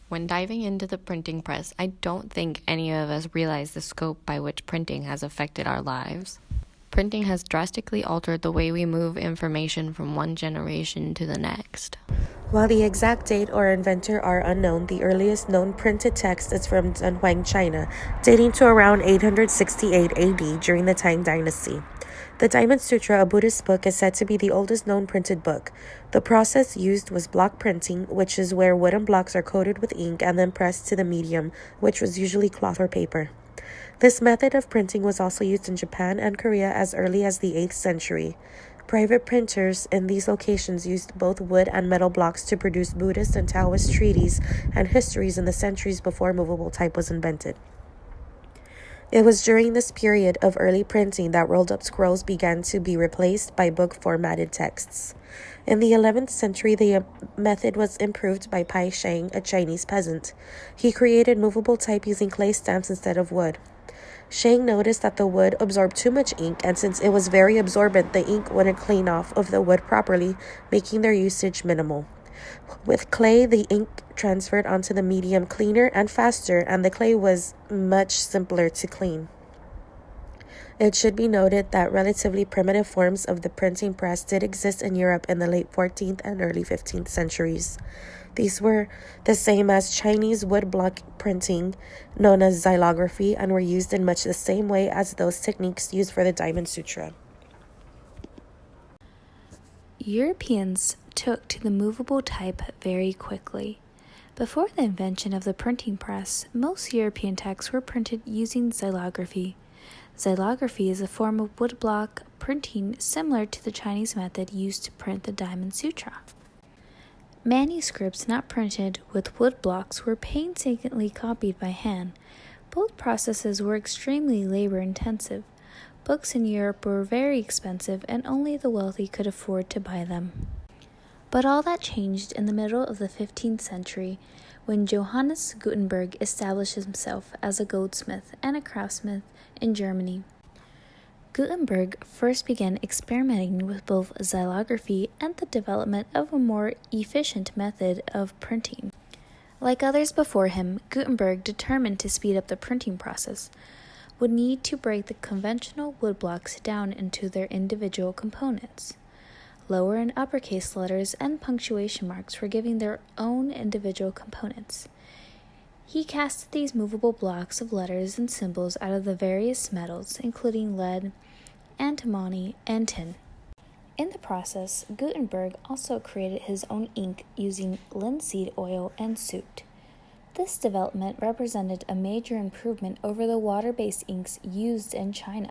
When diving into the printing press, I don't think any of us realize the scope by which printing has affected our lives. Printing has drastically altered the way we move information from one generation to the next. While the exact date or inventor are unknown, the earliest known printed text is from Dunhuang, China, dating to around 868 AD during the Tang Dynasty. The Diamond Sutra, a Buddhist book, is said to be the oldest known printed book. The process used was block printing, which is where wooden blocks are coated with ink and then pressed to the medium, which was usually cloth or paper. This method of printing was also used in Japan and Korea as early as the 8th century. Private printers in these locations used both wood and metal blocks to produce Buddhist and Taoist treaties and histories in the centuries before movable type was invented. It was during this period of early printing that rolled-up scrolls began to be replaced by book-formatted texts. In the 11th century, the method was improved by Pai Sheng, a Chinese peasant. He created movable type using clay stamps instead of wood. Sheng noticed that the wood absorbed too much ink, and since it was very absorbent, the ink wouldn't clean off of the wood properly, making their usage minimal. With clay, the ink transferred onto the medium cleaner and faster, and the clay was much simpler to clean. It should be noted that relatively primitive forms of the printing press did exist in Europe in the late 14th and early 15th centuries. These were the same as Chinese wood block printing, known as xylography, and were used in much the same way as those techniques used for the Diamond Sutra. Europeans took to the movable type very quickly. Before the invention of the printing press, most European texts were printed using xylography. Xylography is a form of woodblock printing similar to the Chinese method used to print the Diamond Sutra. Manuscripts not printed with woodblocks were painstakingly copied by hand. Both processes were extremely labor-intensive. Books in Europe were very expensive, and only the wealthy could afford to buy them. But all that changed in the middle of the 15th century, when Johannes Gutenberg established himself as a goldsmith and a craftsman in Germany. Gutenberg first began experimenting with both xylography and the development of a more efficient method of printing. Like others before him, Gutenberg, determined to speed up the printing process, would need to break the conventional woodblocks down into their individual components. Lower and uppercase letters and punctuation marks were given their own individual components. He cast these movable blocks of letters and symbols out of the various metals, including lead, antimony, and tin. In the process, Gutenberg also created his own ink using linseed oil and soot. This development represented a major improvement over the water-based inks used in China.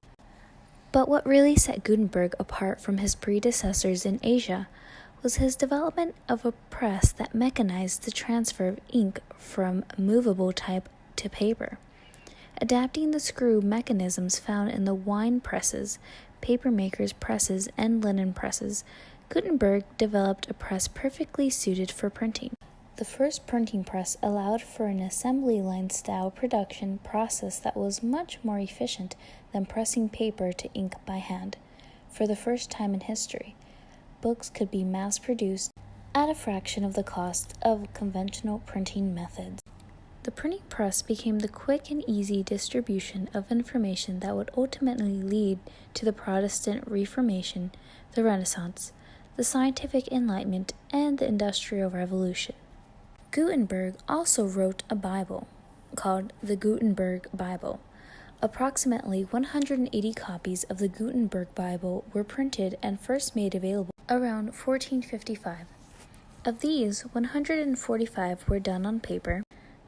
But what really set Gutenberg apart from his predecessors in Asia was his development of a press that mechanized the transfer of ink from movable type to paper. Adapting the screw mechanisms found in the wine presses, paper makers' presses, and linen presses, Gutenberg developed a press perfectly suited for printing. The first printing press allowed for an assembly line style production process that was much more efficient than pressing paper to ink by hand. For the first time in history, books could be mass-produced at a fraction of the cost of conventional printing methods. The printing press became the quick and easy distribution of information that would ultimately lead to the Protestant Reformation, the Renaissance, the Scientific Enlightenment, and the Industrial Revolution. Gutenberg also wrote a Bible called the Gutenberg Bible. Approximately 180 copies of the Gutenberg Bible were printed and first made available around 1455. Of these, 145 were done on paper.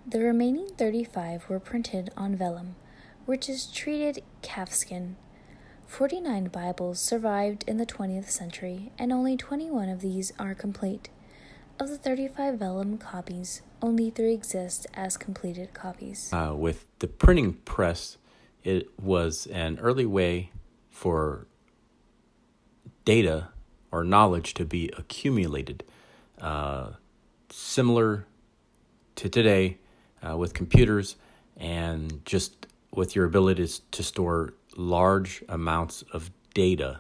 The remaining 35 were printed on vellum, which is treated calfskin. 49 Bibles survived in the 20th century, and only 21 of these are complete. Of the 35 vellum copies, only 3 exist as completed copies. With the printing press, it was an early way for data or knowledge to be accumulated, similar to today with computers and just with your ability to store large amounts of data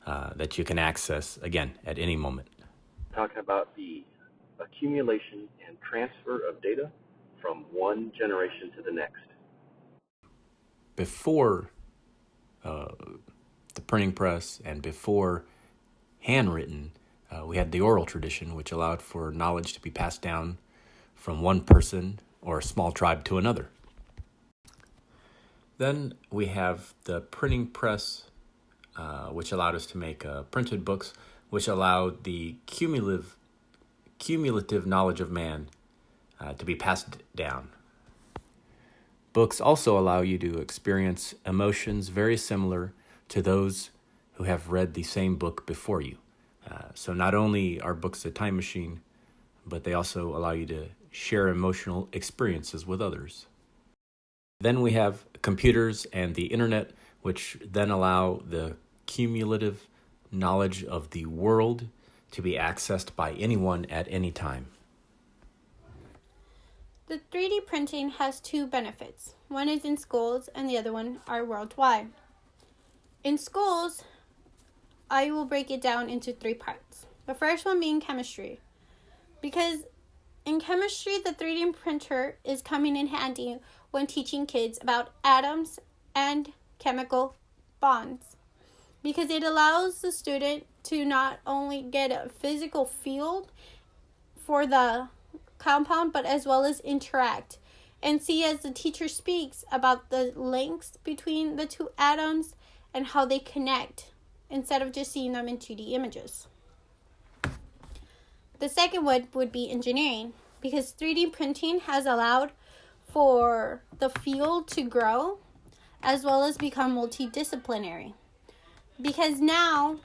that you can access, again, at any moment. Talking about the accumulation and transfer of data from one generation to the next. Before the printing press and before handwritten, we had the oral tradition, which allowed for knowledge to be passed down from one person or a small tribe to another. Then we have the printing press, which allowed us to make printed books, which allowed the cumulative knowledge of man to be passed down. Books also allow you to experience emotions very similar to those who have read the same book before you. So not only are books a time machine, but they also allow you to share emotional experiences with others. Then we have computers and the internet, which then allow the cumulative knowledge of the world to be accessed by anyone at any time. The 3D printing has two benefits. One is in schools and the other one are worldwide. In schools, I will break it down into 3 parts. The first one being chemistry. Because in chemistry, the 3D printer is coming in handy when teaching kids about atoms and chemical bonds. Because it allows the student to not only get a physical feel for the compound, but as well as interact and see as the teacher speaks about the links between the two atoms and how they connect instead of just seeing them in 2D images. The second one would be engineering, because 3D printing has allowed for the field to grow as well as become multidisciplinary. Because now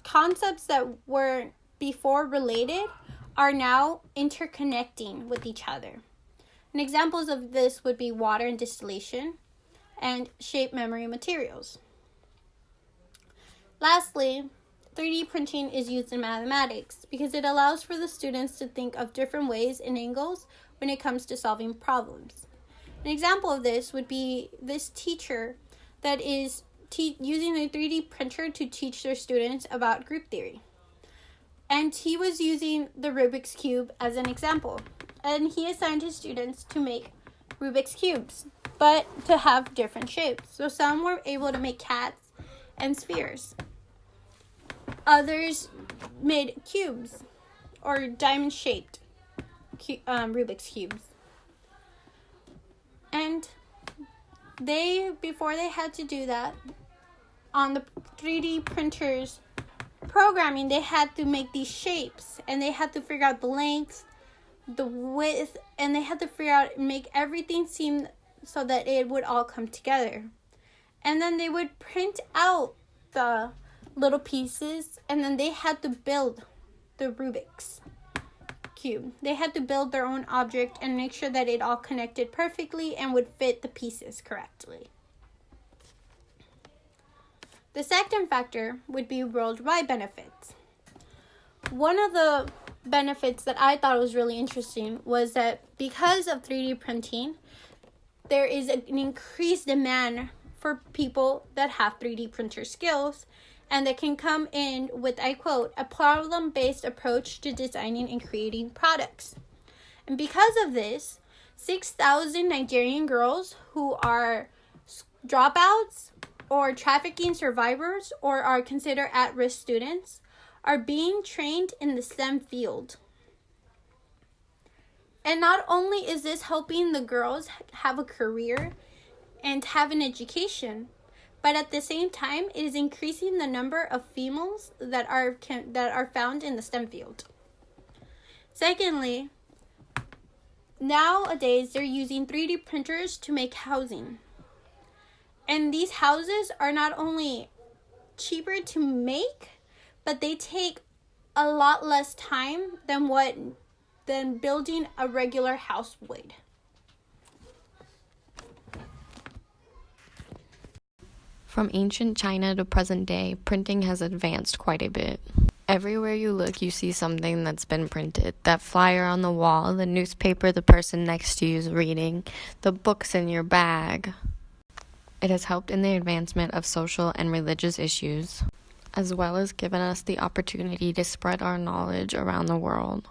concepts that were before related are now interconnecting with each other. And examples of this would be water and distillation and shape memory materials. Lastly, 3D printing is used in mathematics because it allows for the students to think of different ways and angles when it comes to solving problems. An example of this would be this teacher that is using a 3D printer to teach their students about group theory. And he was using the Rubik's Cube as an example. And he assigned his students to make Rubik's Cubes, but to have different shapes. So some were able to make cats and spheres. Others made cubes or diamond-shaped Rubik's Cubes. And before they had to do that, on the 3D printers programming, they had to make these shapes and they had to figure out the length, the width, and they had to figure out, make everything seem so that it would all come together. And then they would print out the little pieces, and then they had to build the Rubik's Cube. They had to build their own object and make sure that it all connected perfectly and would fit the pieces correctly. The second factor would be worldwide benefits. One of the benefits that I thought was really interesting was that because of 3D printing, there is an increased demand for people that have 3D printer skills and that can come in with, I quote, a problem-based approach to designing and creating products. And because of this, 6,000 Nigerian girls who are dropouts or trafficking survivors or are considered at-risk students are being trained in the STEM field. And not only is this helping the girls have a career and have an education, but at the same time, it is increasing the number of females that are found in the STEM field. Secondly, nowadays they're using 3D printers to make housing. And these houses are not only cheaper to make, but they take a lot less time than building a regular house would. From ancient China to present day, printing has advanced quite a bit. Everywhere you look, you see something that's been printed. That flyer on the wall, the newspaper the person next to you is reading, the books in your bag. It has helped in the advancement of social and religious issues, as well as given us the opportunity to spread our knowledge around the world.